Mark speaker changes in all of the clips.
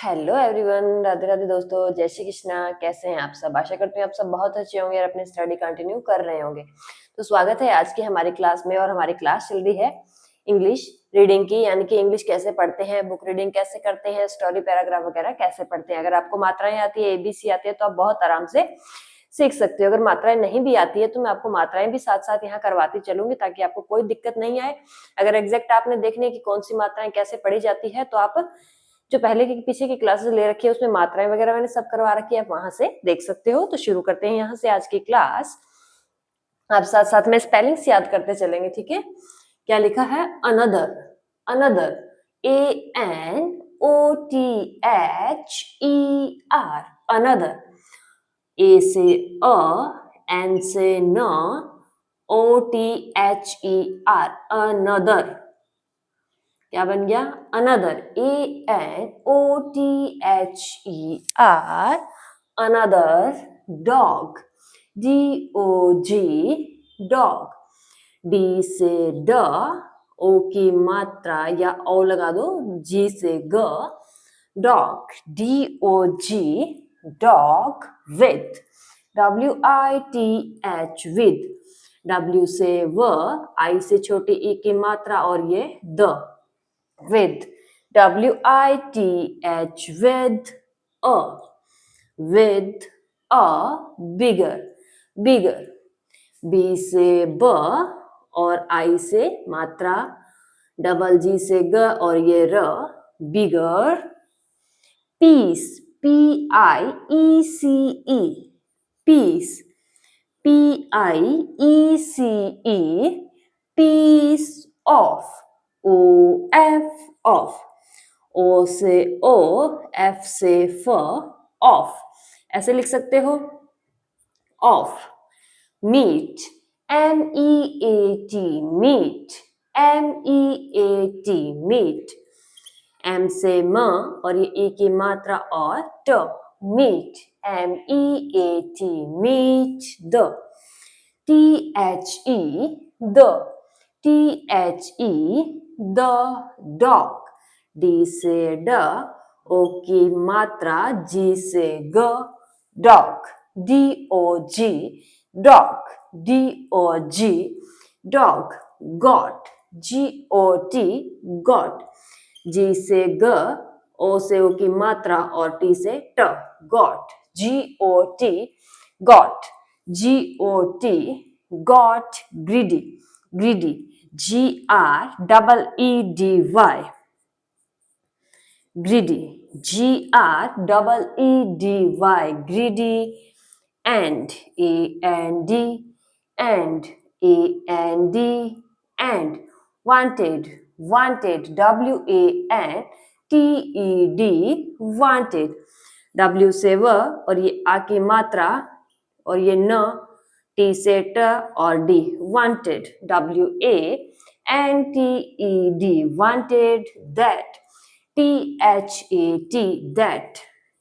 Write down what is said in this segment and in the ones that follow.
Speaker 1: Hello everyone, Radhe Radhe दोस्तों, जय श्री कृष्णा। कैसे हैं आप सब? आशा करती हूँ आप सब बहुत अच्छे होंगे और अपनी स्टडी कंटिन्यू कर रहे होंगे। तो स्वागत है आज की हमारी क्लास में। और हमारी क्लास चल रही है इंग्लिश रीडिंग की, यानी कि इंग्लिश कैसे पढ़ते हैं, बुक रीडिंग कैसे करते हैं, स्टोरी पैराग्राफ वगैरह कैसे पढ़ते हैं। अगर आपको मात्राएं आती है, एबीसी आती है, तो आप बहुत आराम से सीख सकते हो। अगर मात्राएं नहीं भी आती है तो मैं आपको मात्राएं भी साथ साथ यहाँ करवाती चलूंगी, ताकि आपको कोई दिक्कत नहीं आए। अगर एग्जैक्ट आपने देखनी है कि कौन सी मात्राएं कैसे पढ़ी जाती है, तो आप जो पहले की पीछे की क्लासेस ले रखी है उसमें मात्राएं वगैरह मैंने सब करवा रखी है, आप वहां से देख सकते हो। तो शुरू करते हैं यहाँ से आज की क्लास। आप साथ साथ में स्पेलिंग्स याद करते चलेंगे, ठीक है? क्या लिखा है? Another, another, ANOTHER, another. A से अ, एन से न, OTHER, अनदर। क्या बन गया? Another, ANOTHER, another dog, DOG, dog. D से ड, ओ की मात्रा या ओ लगा दो, जी से ग, dog, DOG, dog. With, WITH, with. W से व, आई से छोटी ई की मात्रा और ये the, with, WITH, with a, bigger, bigger। B से ब और I से मात्रा, डबल G से ग और ये र, bigger। Peace, PIECE, peace, PIECE, peace of, OF, of. O से ओ, एफ से फ, ऑफ। ऐसे लिख सकते हो, of. Meat, MEAT, meat, MEAT, meat. M से म और ये ई की मात्रा और ट, meat, MEAT, meat. The, THE, the, THE, the dog. D से ड, ओ की मात्रा, जी से ग, dog, DOG, dog, DOG, dog. Got, GOT, got. G से ग, ओ से ओ की मात्रा और टी से ट, got, GOT, got, GOT, got. Greedy, greedy, GREEDY, greedy, GREEDY, greedy। and, AND, and, AND, and। wanted, wanted, WANTED, wanted। W से व और ये आ की मात्रा और ये न, टी से ट और D, wanted, WANTED, wanted। that, THAT, that,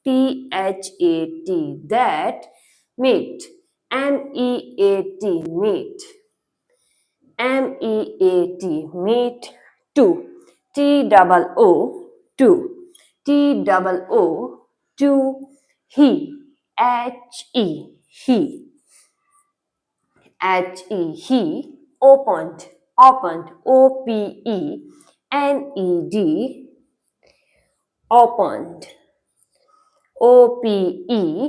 Speaker 1: THAT, that। meat, MEAT, meat, MEAT, meat। two, TOO, two, TOO, two। he, HE, he, he। opened, opened, OPENED, opened, OPENED,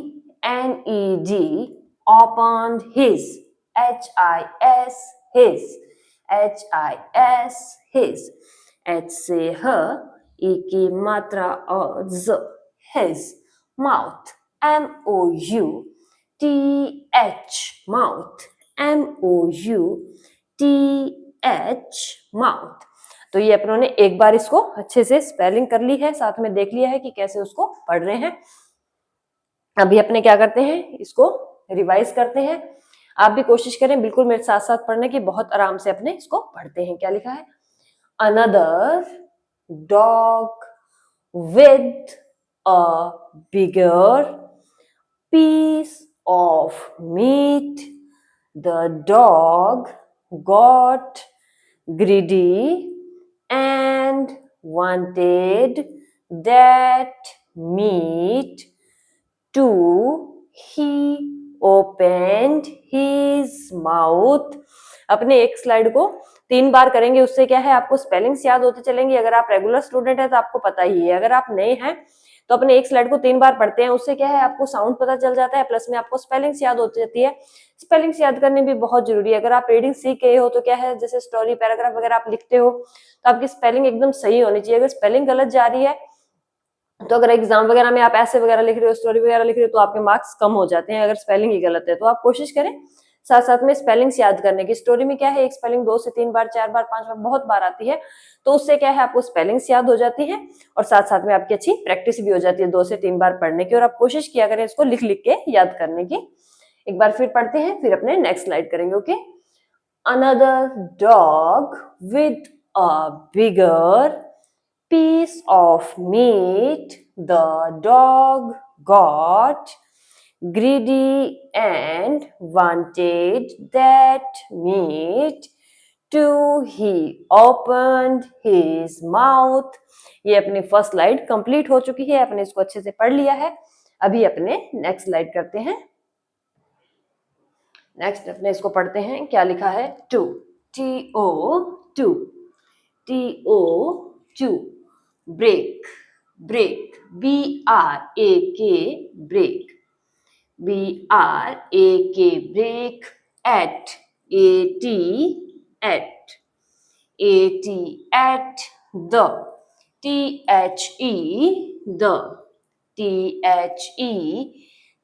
Speaker 1: opened his, HIS, his, HIS, his। H से ह, ई की मात्रा और ज, his। mouth, MOUTH, mouth, MOUTH, mouth। तो ये अपनों ने एक बार इसको अच्छे से स्पेलिंग कर ली है, साथ में देख लिया है कि कैसे उसको पढ़ रहे हैं। अभी अपने क्या करते हैं, इसको रिवाइज करते हैं। आप भी कोशिश करें बिल्कुल मेरे साथ साथ पढ़ने की, बहुत आराम से अपने इसको पढ़ते हैं। क्या लिखा है? Another dog with a bigger piece of meat, the dog got greedy and wanted that meat. 2. He opened his mouth. अपने एक स्लाइड को 3 बार करेंगे, उससे क्या है आपको स्पेलिंग्स याद होते चलेंगे। अगर आप रेगुलर स्टूडेंट है तो आपको पता ही है, अगर आप नए हैं तो अपने एक स्लाइड को 3 बार पढ़ते हैं, उससे क्या है आपको साउंड पता चल जाता है, प्लस में आपको स्पेलिंग्स याद होती जाती है। स्पेलिंग्स याद करनी भी बहुत जरूरी है। अगर आप रीडिंग सीख गए हो तो क्या है, जैसे स्टोरी पैराग्राफ वगैरह आप लिखते हो तो आपकी स्पेलिंग एकदम सही होनी चाहिए। अगर स्पेलिंग गलत जा रही है तो अगर एग्जाम वगैरह में आप ऐसे वगैरह लिख रहे हो, स्टोरी वगैरह लिख रहे हो, तो आपके मार्क्स कम हो जाते हैं अगर स्पेलिंग ही गलत है। तो आप कोशिश करें साथ साथ में स्पेलिंग्स याद करने की। स्टोरी में क्या है, एक स्पेलिंग 2 से 3 बार, 4 बार, 5 बार, बहुत बार आती है, तो उससे क्या है आपको स्पेलिंग्स याद हो जाती है और साथ साथ में आपकी अच्छी प्रैक्टिस भी हो जाती है 2 से 3 बार पढ़ने की। और आप कोशिश किया करें इसको लिख लिख के याद करने की। एक बार फिर पढ़ते हैं, फिर अपने नेक्स्ट स्लाइड करेंगे। Okay, another dog with a bigger piece of meat. The dog got greedy and wanted that meat too. He opened his mouth. ये अपनी फर्स्ट स्लाइड कंप्लीट हो चुकी है, अपने इसको अच्छे से पढ़ लिया है। अभी अपने नेक्स्ट स्लाइड करते हैं। नेक्स्ट अपने इसको पढ़ते हैं, क्या लिखा है, to, TO, to, TO, 2, break, break, BRAK, break, BRAK, break, at, at, at, the,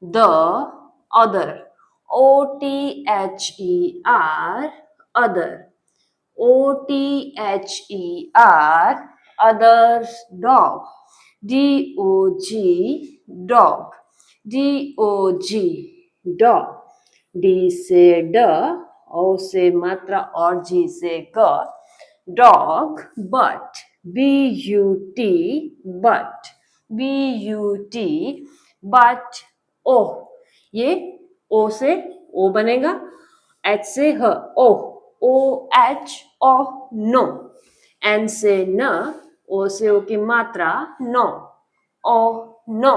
Speaker 1: the, other, OTHER, other, OTHER, others, dog, DOG, dog, DOG, dog, D से ड, O से मात्रा और G से ग, dog, but, BUT, but, BUT, but, O, ये O से O बनेगा, H से ह, O, OH, O, no, N से न, O से O की मात्रा, no, O, no,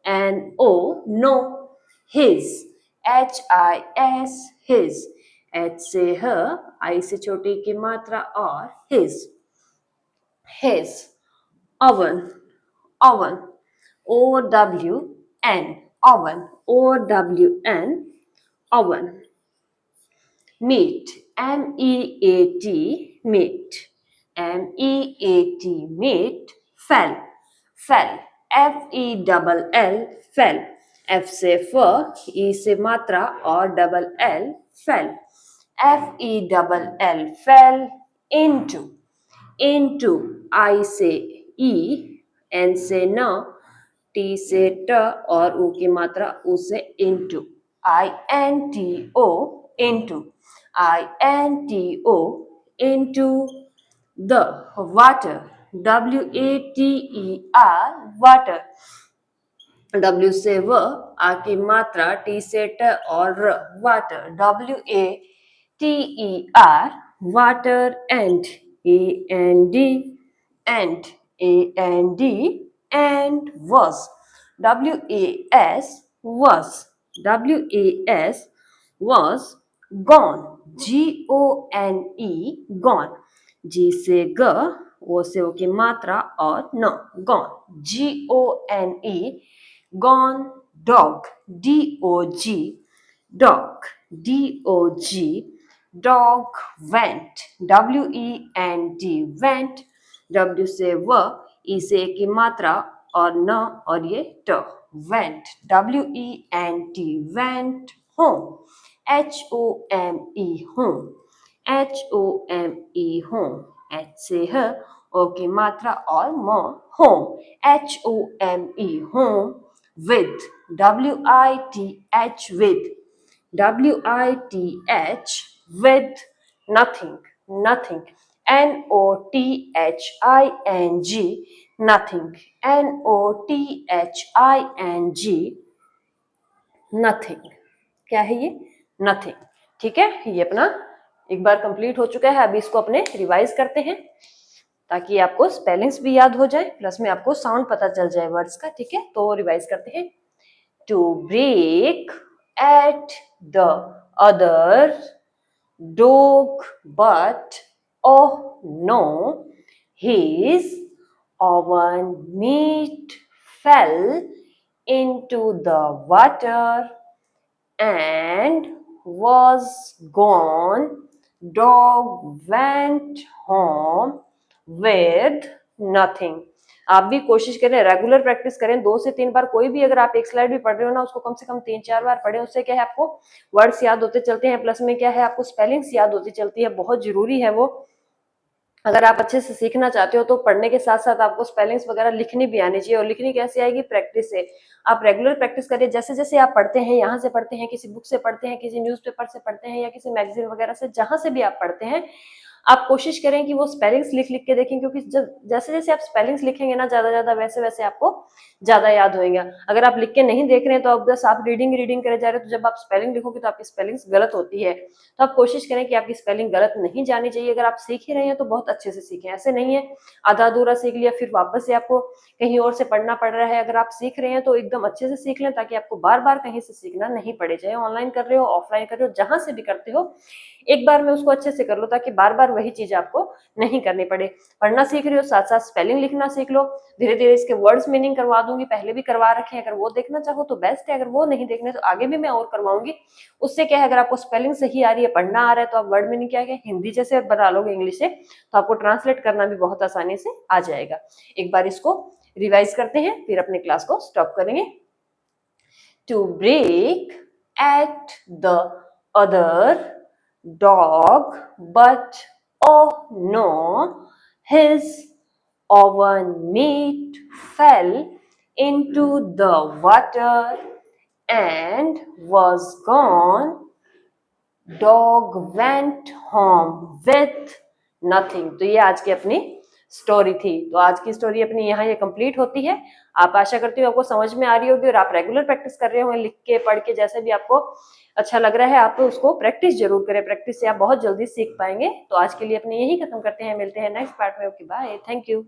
Speaker 1: NO, no, his, HIS, his, H से ह, I से छोटी की मात्रा और his, oven, oven, OWN, oven, OWN, oven, meat, MEAT, meat, MEAT, meat, fell, fell, FELL, fell, F से फ, E से मात्रा और double L, fell, FELL, fell, into, I से E, N से न, T से ट और U की मात्रा U से into, INTO, into, into, the, water, WATER, water, W से व, आ की मात्रा, T से ट और र, water, WATER, water, and, and, was, was, gone, GONE, gone, G से ग, O से O की मात्रा और न, gone, GONE, gone, dog, DOG, dog, dog, went, WENT, went, W से व, E से E की मात्रा और न और ये ट, went, WENT, went, home, HOME, home, HOME, home, H से ह, O की मात्रा और म, home, HOME, home, with, WITH, with, nothing, nothing, NOTHING, nothing, NOTHING, nothing, क्या है ये, nothing। ठीक है, ये अपना एक बार कंप्लीट हो चुका है। अभी इसको अपने रिवाइज करते हैं। ताकि आपको स्पेलिंग्स भी याद हो जाए, प्लस में आपको साउंड पता चल जाए वर्ड्स का, ठीक है। तो रिवाइज करते हैं। To break at the other dog, but oh no, his oven meat fell into the water and was gone. Dog went home with nothing. आप भी कोशिश करें, रेगुलर प्रैक्टिस करें, 2 से 3 बार, कोई भी अगर आप एक स्लाइड भी पढ़ रहे हो ना, उसको कम से कम 3-4 बार पढ़ें। उससे क्या है, आपको वर्ड्स याद होते चलते हैं, प्लस में क्या है, आपको स्पेलिंग्स याद होती चलती है। बहुत जरूरी है वो। अगर आप अच्छे से सीखना चाहते हो तो पढ़ने के साथ साथ आपको स्पेलिंग्स वगैरह लिखनी भी आनी चाहिए। और लिखनी कैसे आएगी, प्रैक्टिस से। आप रेगुलर प्रैक्टिस करिए। जैसे जैसे आप पढ़ते हैं, यहाँ से पढ़ते हैं, किसी बुक से पढ़ते हैं, किसी न्यूज़पेपर से पढ़ते हैं, या किसी मैगजीन वगैरह से, जहां से भी आप पढ़ते हैं, आप कोशिश करें कि वो स्पेलिंग्स लिख लिख के देखें, क्योंकि जब जैसे जैसे आप स्पेलिंग्स लिखेंगे ना ज्यादा ज्यादा, वैसे वैसे आपको ज्यादा याद होएगा। अगर आप लिख के नहीं देख रहे हैं तो अब बस आप रीडिंग रीडिंग करे जा रहे हो, तो जब आप स्पेलिंग लिखोगे तो आपकी स्पेलिंग्स गलत होती है। तो आप कोशिश करें कि आपकी स्पेलिंग गलत नहीं जानी चाहिए। अगर आप सीख ही रहे हैं तो बहुत अच्छे से सीखें, ऐसे नहीं है आधा अधूरा सीख लिया फिर वापस से आपको कहीं और से पढ़ना पड़ रहा है। अगर आप सीख रहे हैं तो एकदम अच्छे से सीख लें, ताकि आपको बार बार कहीं से सीखना नहीं पड़े। चाहे ऑनलाइन कर रहे हो, ऑफलाइन कर रहे हो, जहां से भी करते हो, एक बार में उसको अच्छे से कर लो, ताकि बार बार वही चीज आपको नहीं करनी पड़े। पढ़ना सीख रहे हो, साथ साथ स्पेलिंग लिखना सीख लो। धीरे धीरे इसके वर्ड्स मीनिंग करवा दूंगी, पहले भी करवा रखे हैं, अगर वो देखना चाहो तो बेस्ट है, अगर वो नहीं देखने तो आगे भी मैं और करवाऊंगी। उससे क्या है, अगर आपको स्पेलिंग सही आ रही है, पढ़ना आ रहा है, तो आप वर्ड मीनिंग क्या है, हिंदी जैसे बना लोगे इंग्लिश से, तो आपको ट्रांसलेट करना भी बहुत आसानी से आ जाएगा। एक बार इसको रिवाइज करते हैं, फिर अपने क्लास को स्टॉप करेंगे। To break at the other dog, but oh no, his oven meat fell into the water and was gone. Dog went home with nothing. तो ये आज की अपनी स्टोरी थी। तो आज की स्टोरी अपनी यहाँ ये कंप्लीट होती है। आप आशा करती हूँ आपको समझ में आ रही होगी, और आप रेगुलर प्रैक्टिस कर रहे हो, लिख के पढ़ के, जैसे भी आपको अच्छा लग रहा है, आप उसको प्रैक्टिस जरूर करें। प्रैक्टिस से आप बहुत जल्दी सीख पाएंगे। तो आज के लिए अपने यही खत्म करते हैं, मिलते हैं नेक्स्ट पार्ट में। Okay bye, thank you.